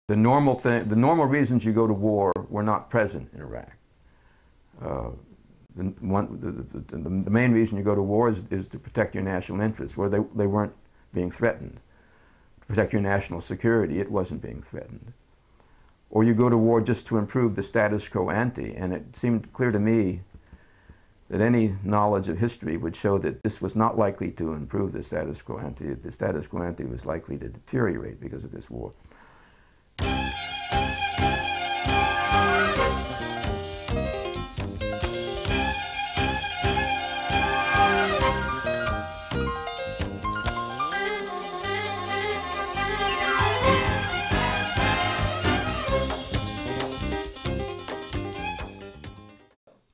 The normal reasons you go to war were not present in Iraq. The main reason you go to war is to protect your national interests, where they weren't being threatened. To protect your national security, it wasn't being threatened. Or you go to war just to improve the status quo ante, and it seemed clear to me that any knowledge of history would show that this was not likely to improve the status quo ante. The status quo ante was likely to deteriorate because of this war.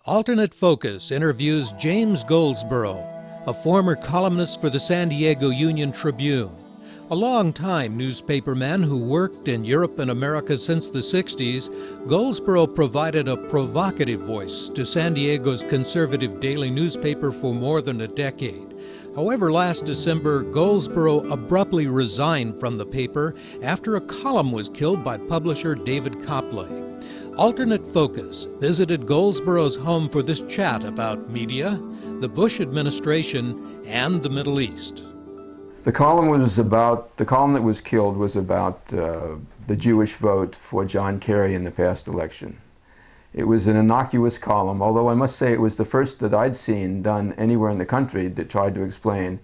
Alternate Focus interviews James Goldsborough, a former columnist for the San Diego Union Tribune. A long-time newspaperman who worked in Europe and America since the 60s, Goldsboro provided a provocative voice to San Diego's conservative daily newspaper for more than a decade. However, last December, Goldsboro abruptly resigned from the paper after a column was killed by publisher David Copley. Alternate Focus visited Goldsboro's home for this chat about media, the Bush administration, and the Middle East. The column that was killed was about the Jewish vote for John Kerry in the past election. It was an innocuous column, although I must say it was the first that I'd seen done anywhere in the country that tried to explain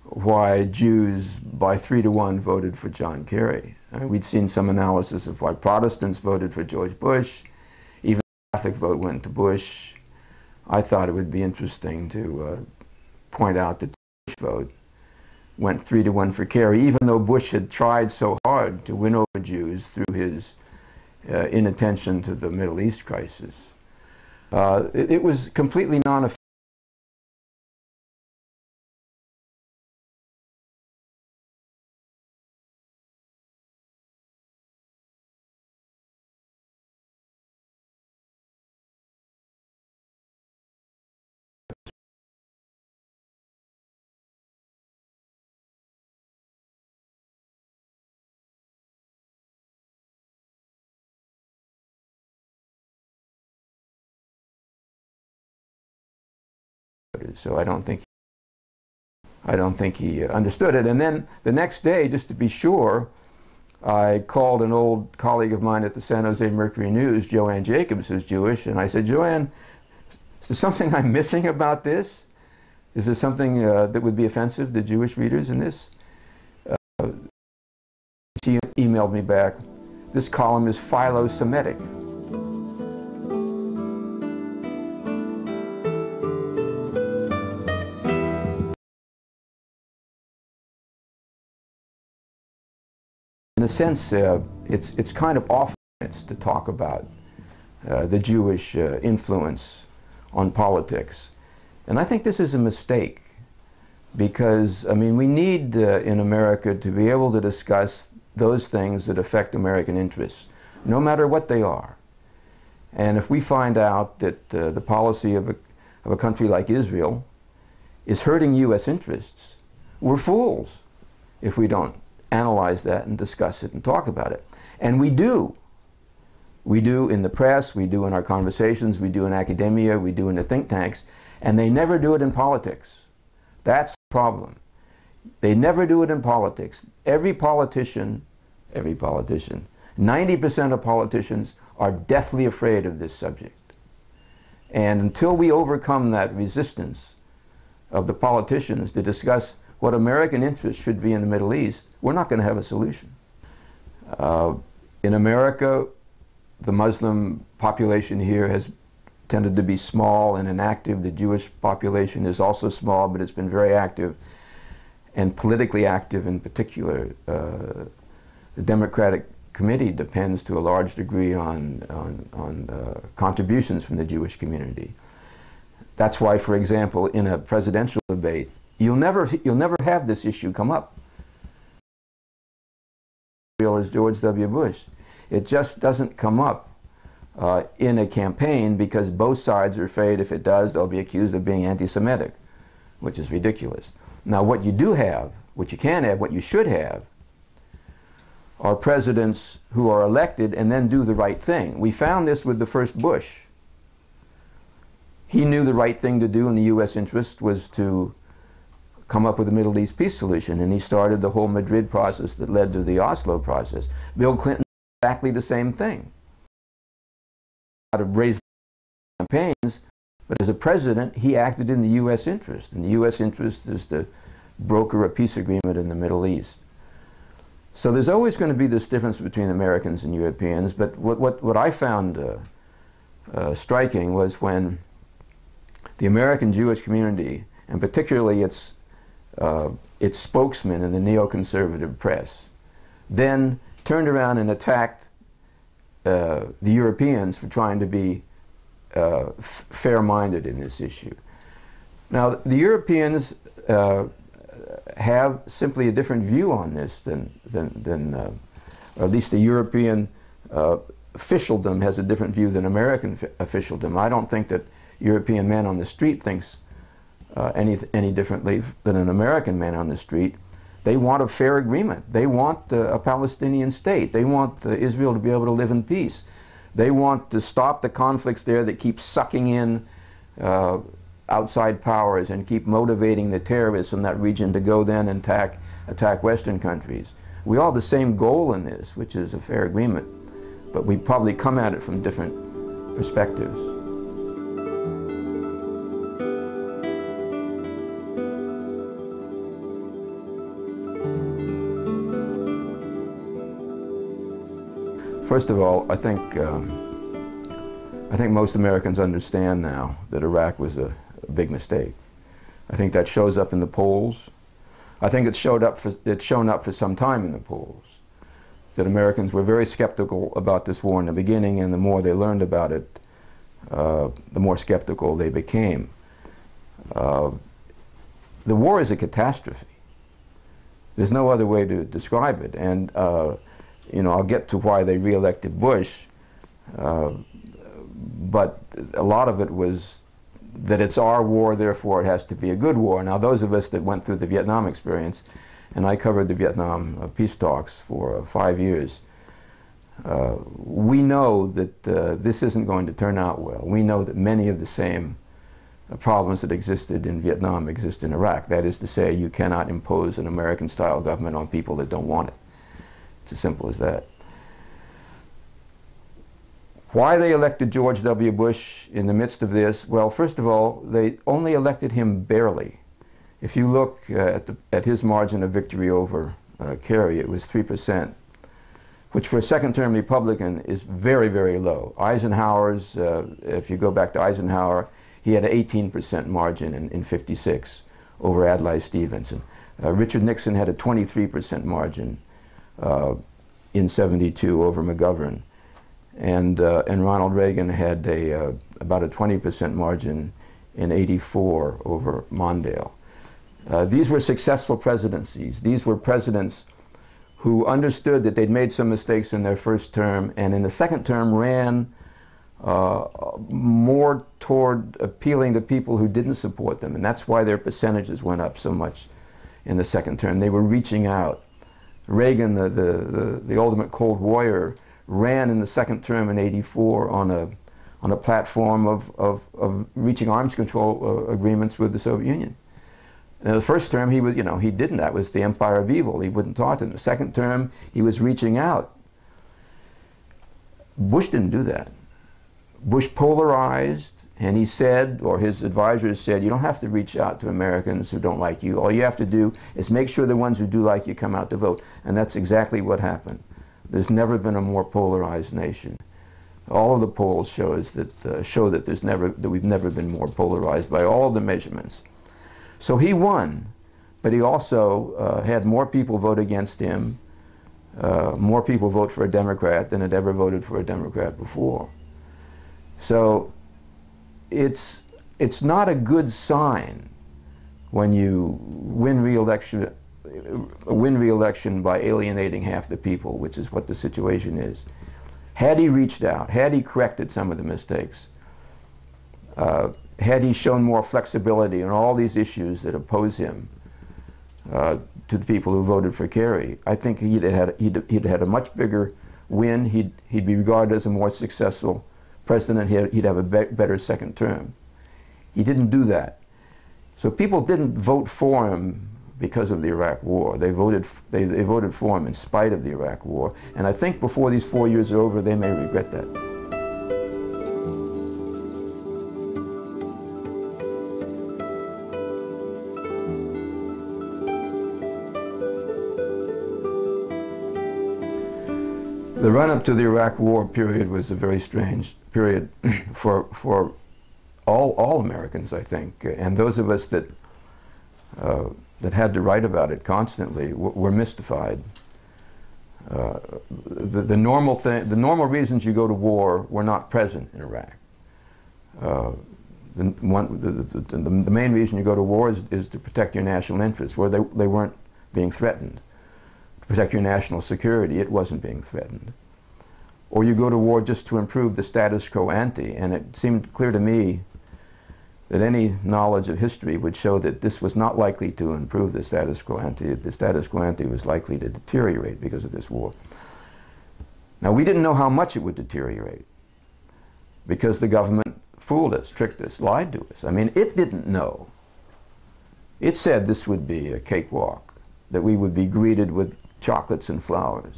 why Jews by 3-to-1 voted for John Kerry. We'd seen some analysis of why Protestants voted for George Bush. Even the Catholic vote went to Bush. I thought it would be interesting to point out that the Bush vote went 3-to-1 for Kerry, even though Bush had tried so hard to win over Jews through his inattention to the Middle East crisis. It was completely non-effective. So I don't think he understood it. And then the next day, just to be sure, I called an old colleague of mine at the San Jose Mercury News, Joanne Jacobs, who's Jewish, and I said, Joanne, is there something I'm missing about this? Is there something that would be offensive to Jewish readers in this? She emailed me back, this column is philo-Semitic. In a sense, it's kind of off limits to talk about the Jewish influence on politics. And I think this is a mistake because, I mean, we need in America to be able to discuss those things that affect American interests, no matter what they are. And if we find out that the policy of a country like Israel is hurting U.S. interests, we're fools if we don't analyze that and discuss it and talk about it. And we do. We do in the press, we do in our conversations, we do in academia, we do in the think tanks, and they never do it in politics. That's the problem. They never do it in politics. Every politician, 90% of politicians are deathly afraid of this subject. And until we overcome that resistance of the politicians to discuss what American interests should be in the Middle East, we're not going to have a solution. In America, the Muslim population here has tended to be small and inactive. The Jewish population is also small, but it's been very active and politically active in particular. The Democratic Committee depends to a large degree on contributions from the Jewish community. That's why, for example, in a presidential debate, you'll never have this issue come up. As George W. Bush, it just doesn't come up in a campaign because both sides are afraid if it does, they'll be accused of being anti-Semitic, which is ridiculous. Now, what you do have, what you can have, what you should have, are presidents who are elected and then do the right thing. We found this with the first Bush. He knew the right thing to do in the U.S. interest was to come up with a Middle East peace solution, and he started the whole Madrid process that led to the Oslo process. Bill Clinton did exactly the same thing. Out of raised campaigns, but as a president, he acted in the U.S. interest, and the U.S. interest is to broker a peace agreement in the Middle East. So there's always going to be this difference between Americans and Europeans, but what I found striking was when the American Jewish community, and particularly its spokesman in the neoconservative press, then turned around and attacked the Europeans for trying to be fair-minded in this issue. Now, the Europeans have simply a different view on this or at least the European officialdom has a different view than American officialdom. I don't think that European man on the street thinks any differently than an American man on the street. They want a fair agreement. They want a Palestinian state. They want Israel to be able to live in peace. They want to stop the conflicts there that keep sucking in outside powers and keep motivating the terrorists in that region to go then and attack Western countries. We all have the same goal in this, which is a fair agreement, but we probably come at it from different perspectives. First of all, I think most Americans understand now that Iraq was a big mistake. I think that shows up in the polls. I think it's shown up for some time in the polls. That Americans were very skeptical about this war in the beginning, and the more they learned about it, the more skeptical they became. The war is a catastrophe. There's no other way to describe it, and you know, I'll get to why they re-elected Bush, but a lot of it was that it's our war, therefore it has to be a good war. Now, those of us that went through the Vietnam experience, and I covered the Vietnam peace talks for 5 years, we know that this isn't going to turn out well. We know that many of the same problems that existed in Vietnam exist in Iraq. That is to say, you cannot impose an American-style government on people that don't want it. It's as simple as that. Why they elected George W. Bush in the midst of this? Well, first of all, they only elected him barely. If you look at his margin of victory over Kerry, it was 3%, which for a second-term Republican is very, very low. Eisenhower's, if you go back to Eisenhower, he had an 18% margin in 56 over Adlai Stevenson. Richard Nixon had a 23% margin in 72 over McGovern, and Ronald Reagan had about a 20% margin in 84 over Mondale. These were successful presidencies. These were presidents who understood that they'd made some mistakes in their first term, and in the second term ran more toward appealing to people who didn't support them, and that's why their percentages went up so much in the second term. They were reaching out. Reagan, the ultimate Cold Warrior, ran in the second term in '84 on a platform of reaching arms control agreements with the Soviet Union. In the first term, he didn't. That was the empire of evil. He wouldn't talk to them. The second term, he was reaching out. Bush didn't do that. Bush polarized, and he said, or his advisors said, you don't have to reach out to Americans who don't like you. All you have to do is make sure the ones who do like you come out to vote. And that's exactly what happened. There's never been a more polarized nation. All of the polls show that we've never been more polarized by all the measurements. So he won, but he also had more people vote against him, more people vote for a Democrat than had ever voted for a Democrat before. So it's not a good sign when you win re-election by alienating half the people, which is what the situation is. Had he reached out, had he corrected some of the mistakes, had he shown more flexibility on all these issues that oppose him, to the people who voted for Kerry. I think he'd had a much bigger win. He'd be regarded as a more successful president. He'd have a better second term. He didn't do that. So people didn't vote for him because of the Iraq War. They voted for him in spite of the Iraq War. And I think before these 4 years are over, they may regret that. The run-up to the Iraq War period was a very strange period for all Americans, I think, and those of us that had to write about it constantly were mystified. The normal reasons you go to war were not present in Iraq. The main reason you go to war is to protect your national interests, where they weren't being threatened. To protect your national security, it wasn't being threatened. Or you go to war just to improve the status quo ante, and it seemed clear to me that any knowledge of history would show that this was not likely to improve the status quo ante. The status quo ante was likely to deteriorate because of this war. Now, we didn't know how much it would deteriorate because the government fooled us, tricked us, lied to us. I mean, it didn't know. It said this would be a cakewalk, that we would be greeted with chocolates and flowers.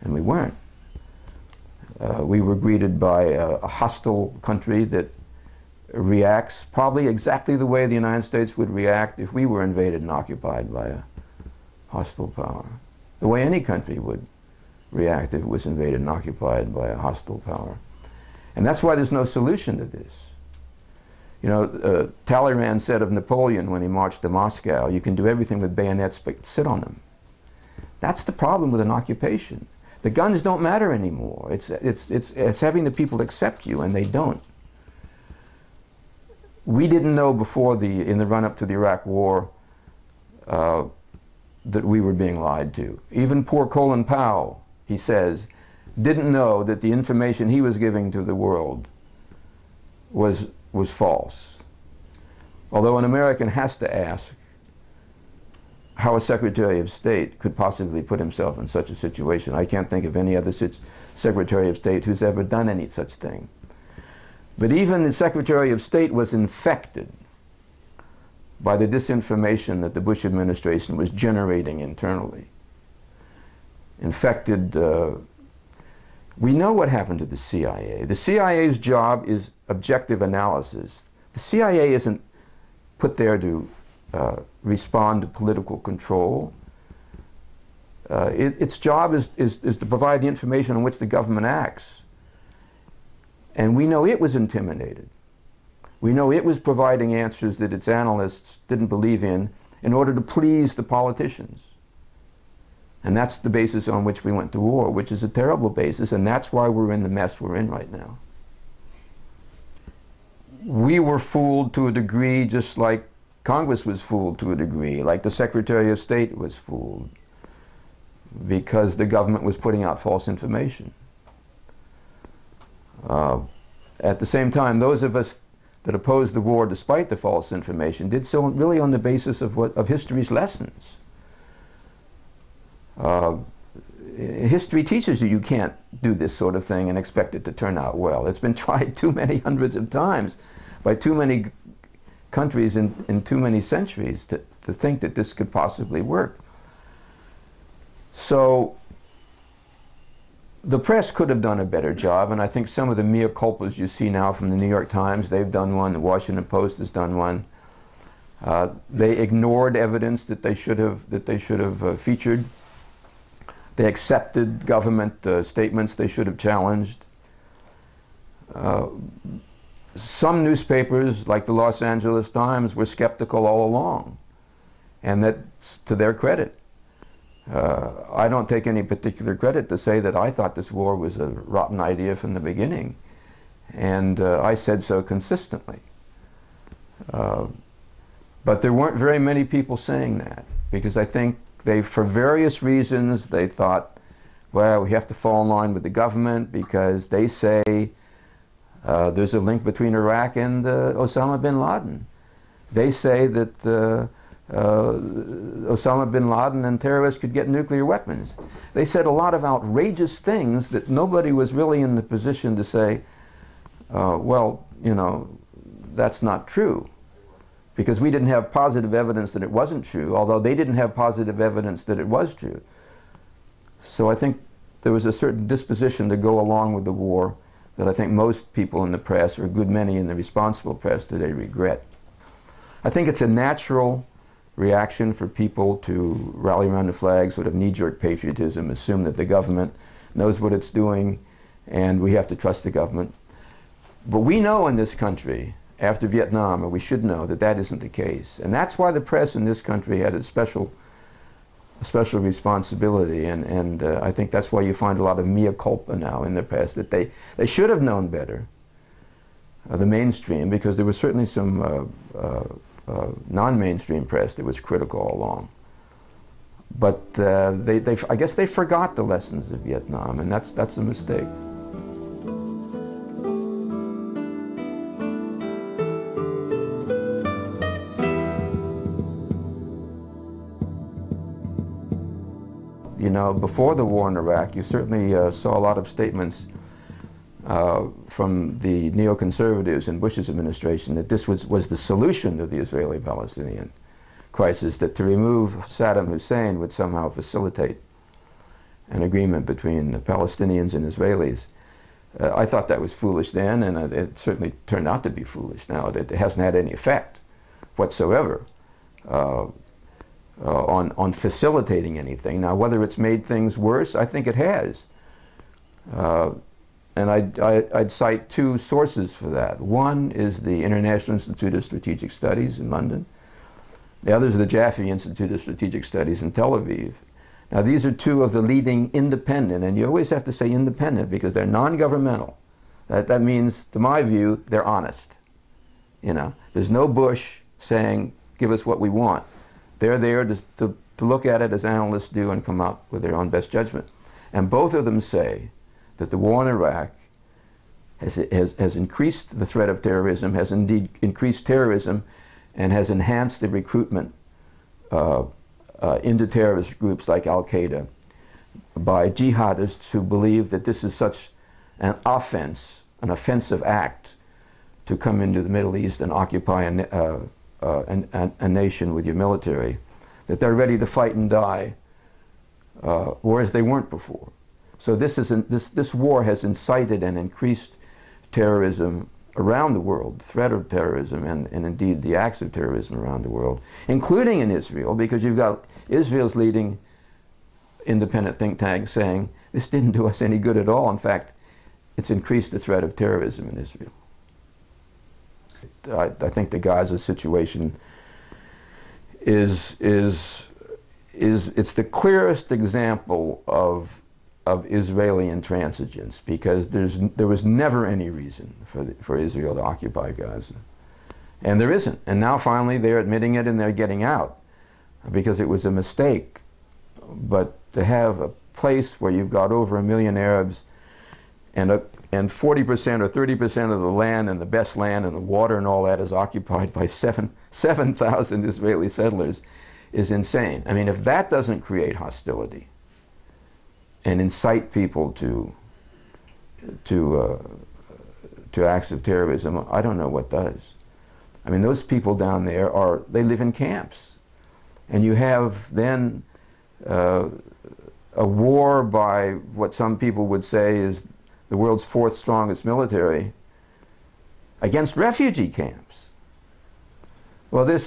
And we weren't. We were greeted by a hostile country that reacts probably exactly the way the United States would react if we were invaded and occupied by a hostile power. The way any country would react if it was invaded and occupied by a hostile power. And that's why there's no solution to this. You know, Talleyrand said of Napoleon when he marched to Moscow, you can do everything with bayonets but sit on them. That's the problem with an occupation. The guns don't matter anymore. It's having the people accept you, and they don't. We didn't know before in the run-up to the Iraq War that we were being lied to. Even poor Colin Powell, he says, didn't know that the information he was giving to the world was false. Although an American has to ask how a Secretary of State could possibly put himself in such a situation. I can't think of any other Secretary of State who's ever done any such thing. But even the Secretary of State was infected by the disinformation that the Bush administration was generating internally. Infected, we know what happened to the CIA. The CIA's job is objective analysis. The CIA isn't put there to respond to political control. Its job is to provide the information on which the government acts. And we know it was intimidated. We know it was providing answers that its analysts didn't believe in order to please the politicians. And that's the basis on which we went to war, which is a terrible basis, and that's why we're in the mess we're in right now. We were fooled to a degree just like Congress was fooled to a degree, like the Secretary of State was fooled, because the government was putting out false information. At the same time, those of us that opposed the war despite the false information did so really on the basis of history's lessons. History teaches you can't do this sort of thing and expect it to turn out well. It's been tried too many hundreds of times by too many countries in too many centuries to think that this could possibly work. So the press could have done a better job, and I think some of the mea culpas you see now from the New York Times, they've done one, the Washington Post has done one. They ignored evidence that they should have featured. They accepted government statements they should have challenged. Some newspapers, like the Los Angeles Times, were skeptical all along, and that's to their credit. I don't take any particular credit to say that I thought this war was a rotten idea from the beginning, and I said so consistently. But there weren't very many people saying that, because I think for various reasons, they thought, well, we have to fall in line with the government because they say there's a link between Iraq and Osama bin Laden. They say that Osama bin Laden and terrorists could get nuclear weapons. They said a lot of outrageous things that nobody was really in the position to say, well, you know, that's not true. Because we didn't have positive evidence that it wasn't true, although they didn't have positive evidence that it was true. So I think there was a certain disposition to go along with the war that I think most people in the press, or a good many in the responsible press today, regret. I think it's a natural reaction for people to rally around the flag, sort of knee-jerk patriotism, assume that the government knows what it's doing and we have to trust the government. But we know in this country, after Vietnam, or we should know, that that isn't the case. And that's why the press in this country had a special responsibility, and I think that's why you find a lot of mea culpa now in the press, that they should have known better, the mainstream, because there was certainly some non-mainstream press that was critical all along. But I guess they forgot the lessons of Vietnam, and that's a mistake. You know, before the war in Iraq, you certainly saw a lot of statements from the neoconservatives in Bush's administration that this was the solution to the Israeli-Palestinian crisis, that to remove Saddam Hussein would somehow facilitate an agreement between the Palestinians and Israelis. I thought that was foolish then, and it certainly turned out to be foolish now. It hasn't had any effect whatsoever on facilitating anything. Now, whether it's made things worse, I think it has. And I'd cite two sources for that. One is the International Institute of Strategic Studies in London. The other is the Jaffe Institute of Strategic Studies in Tel Aviv. Now, these are two of the leading independent, and you always have to say independent because they're non-governmental. That means, to my view, they're honest. You know, there's no Bush saying, give us what we want. They're there to look at it as analysts do and come out with their own best judgment. And both of them say that the war in Iraq has increased the threat of terrorism, has indeed increased terrorism, and has enhanced the recruitment into terrorist groups like Al-Qaeda by jihadists who believe that this is such an offense, an offensive act to come into the Middle East and occupy a nation with your military, that they're ready to fight and die, whereas they weren't before. So this war has incited and increased terrorism around the world, the threat of terrorism and indeed the acts of terrorism around the world, including in Israel, because you've got Israel's leading independent think tank saying this didn't do us any good at all. In fact, it's increased the threat of terrorism in Israel. I think the Gaza situation is the clearest example of Israeli intransigence, because there was never any reason for Israel to occupy Gaza, and there isn't. And now finally they're admitting it and they're getting out because it was a mistake. But to have a place where you've got over 1 million Arabs and 40% or 30% of the land, and the best land and the water and all that, is occupied by 7,000 Israeli settlers is insane. I mean, if that doesn't create hostility and incite people to acts of terrorism, I don't know what does. I mean, those people down there they live in camps, and you have then a war by what some people would say is the world's 4th strongest military against refugee camps. Well, this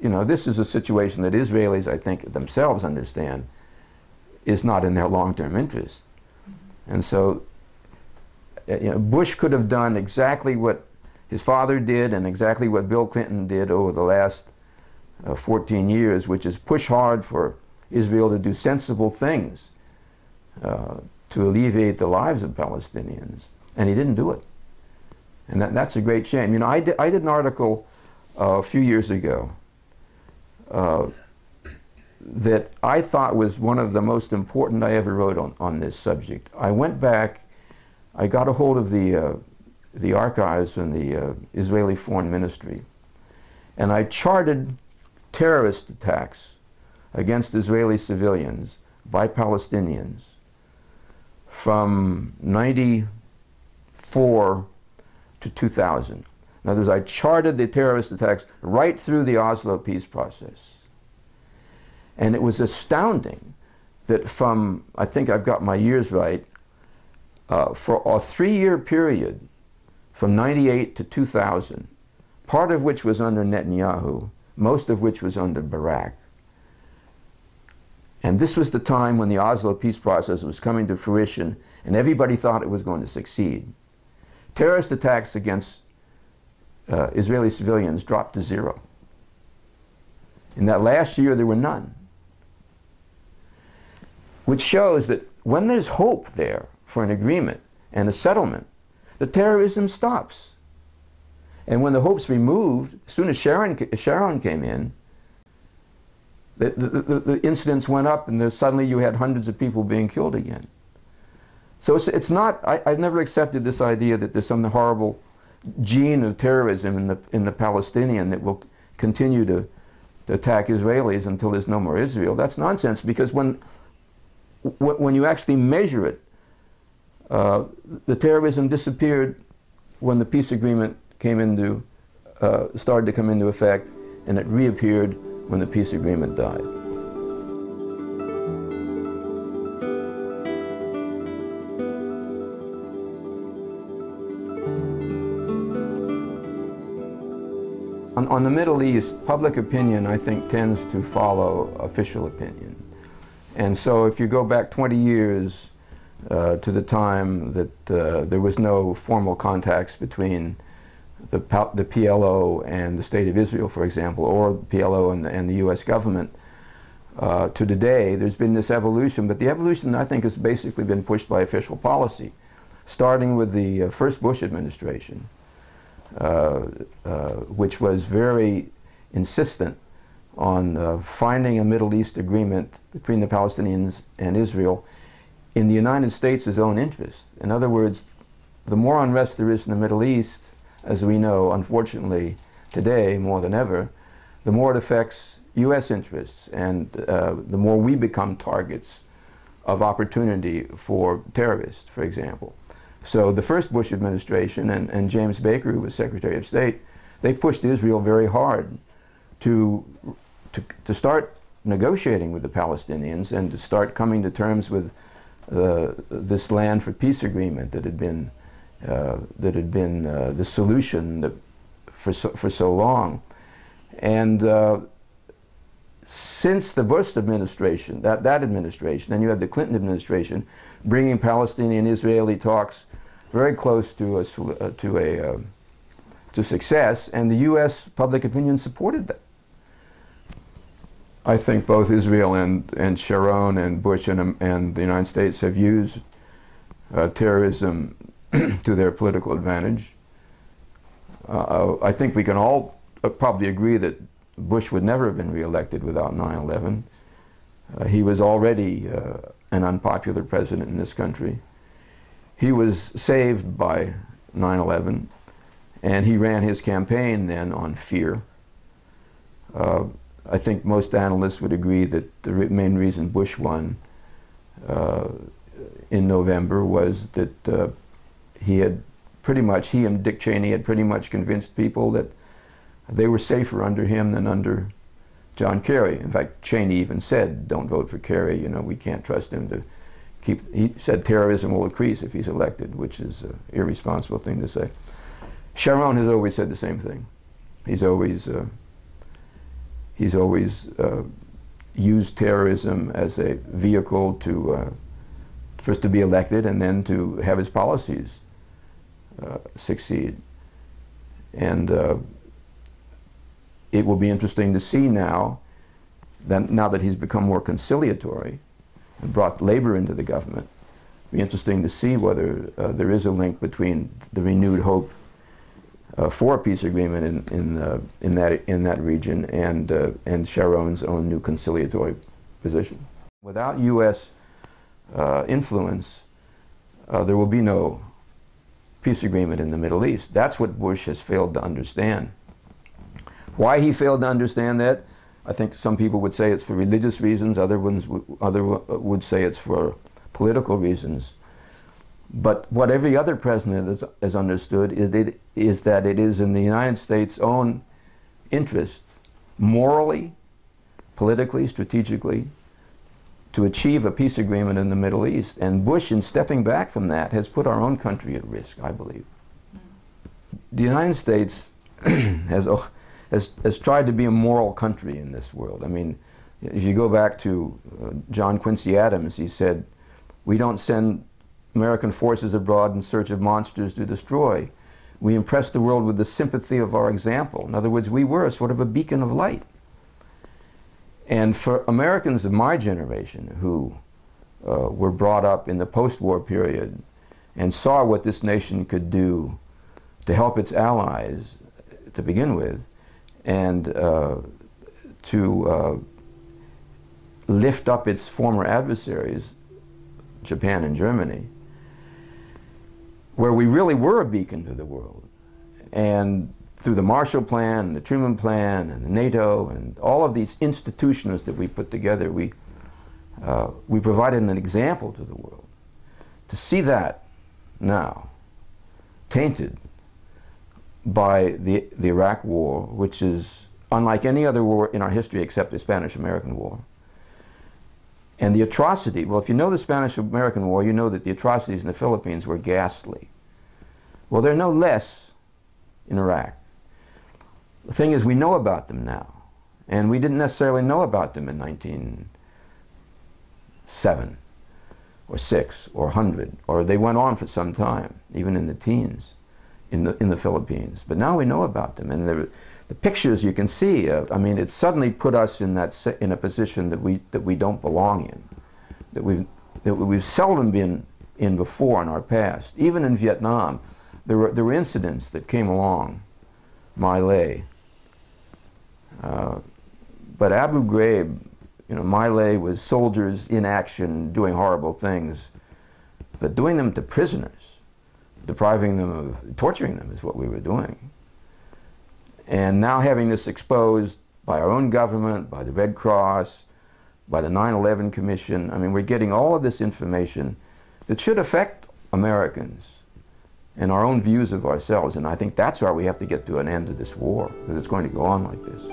is a situation that Israelis, I think, themselves understand is not in their long-term interest. And so Bush could have done exactly what his father did and exactly what Bill Clinton did over the last 14 years, which is push hard for Israel to do sensible things to alleviate the lives of Palestinians, and he didn't do it. And that's a great shame. You know, I did an article a few years ago that I thought was one of the most important I ever wrote on this subject. I went back, I got a hold of the archives from the Israeli Foreign Ministry, and I charted terrorist attacks against Israeli civilians by Palestinians from 94 to 2000. In other words, I charted the terrorist attacks right through the Oslo peace process. And it was astounding that from, I think I've got my years right, for a 3-year period from 98 to 2000, part of which was under Netanyahu, most of which was under Barak. And this was the time when the Oslo peace process was coming to fruition and everybody thought it was going to succeed. Terrorist attacks against Israeli civilians dropped to 0. In that last year there were none. Which shows that when there's hope there for an agreement and a settlement, the terrorism stops. And when the hope's removed, as soon as Sharon came in, the incidents went up and suddenly you had hundreds of people being killed again. So it's not, I've never accepted this idea that there's some horrible gene of terrorism in the Palestinian that will continue to attack Israelis until there's no more Israel. That's nonsense, because when you actually measure it, the terrorism disappeared when the peace agreement started to come into effect, and it reappeared when the peace agreement died. On the Middle East, public opinion, I think, tends to follow official opinion. And so if you go back 20 years to the time that there was no formal contacts between the PLO and the State of Israel, for example, or the PLO and the U.S. government, to today, there's been this evolution. But the evolution, I think, has basically been pushed by official policy, starting with the first Bush administration, which was very insistent on finding a Middle East agreement between the Palestinians and Israel in the United States' own interest. In other words, the more unrest there is in the Middle East, as we know, unfortunately, today more than ever, the more it affects U.S. interests, and the more we become targets of opportunity for terrorists, for example. So the first Bush administration and James Baker, who was Secretary of State, they pushed Israel very hard to start negotiating with the Palestinians and to start coming to terms with this land for peace agreement that had been the solution for so long. And since the Bush administration, that administration, then you had the Clinton administration, bringing Palestinian-Israeli talks very close to success, and the U.S. public opinion supported that. I think both Israel and Sharon and Bush and the United States have used terrorism to their political advantage. I think we can all probably agree that Bush would never have been re-elected without 9/11. He was already an unpopular president in this country. He was saved by 9/11, and he ran his campaign then on fear. I think most analysts would agree that the main reason Bush won in November was that he and Dick Cheney had pretty much convinced people that they were safer under him than under John Kerry. In fact, Cheney even said, "Don't vote for Kerry, you know, we can't trust him to keep," he said terrorism will increase if he's elected, which is an irresponsible thing to say. Sharon has always said the same thing. He's always used terrorism as a vehicle first to be elected and then to have his policies succeed. And it will be interesting to see now that he's become more conciliatory and brought labor into the government. It'll be interesting to see whether there is a link between the renewed hope for a peace agreement in that region and Sharon's own new conciliatory position. Without U.S. Influence, there will be no peace agreement in the Middle East. That's what Bush has failed to understand. Why he failed to understand that, I think some people would say it's for religious reasons, other would say it's for political reasons. But what every other president has understood is that it is in the United States' own interest, morally, politically, strategically, to achieve a peace agreement in the Middle East. And Bush, in stepping back from that, has put our own country at risk, I believe. The United States has tried to be a moral country in this world. I mean, if you go back to John Quincy Adams, he said, "We don't send American forces abroad in search of monsters to destroy. We impress the world with the sympathy of our example." In other words, we were a sort of a beacon of light. And for Americans of my generation who were brought up in the post-war period and saw what this nation could do to help its allies to begin with, and to lift up its former adversaries, Japan and Germany, where we really were a beacon to the world. And through the Marshall Plan, and the Truman Plan, and the NATO, and all of these institutions that we put together, we provided an example to the world. To see that now tainted by the Iraq War, which is unlike any other war in our history except the Spanish-American War, and the atrocity, well, if you know the Spanish-American War, you know that the atrocities in the Philippines were ghastly. Well, they're no less in Iraq. The thing is, we know about them now, and we didn't necessarily know about them in 1907 or 6 or 100, or they went on for some time, even in the teens in the Philippines. But now we know about them, and the pictures you can see. I mean, it suddenly put us in a position that we don't belong in, that we've seldom been in before in our past. Even in Vietnam, there were incidents that came along, My Lai. But Abu Ghraib, you know, My Lai was soldiers in action doing horrible things, but doing them to prisoners, depriving them of, torturing them is what we were doing. And now having this exposed by our own government, by the Red Cross, by the 9/11 Commission, I mean, we're getting all of this information that should affect Americans and our own views of ourselves. And I think that's why we have to get to an end to this war, because it's going to go on like this.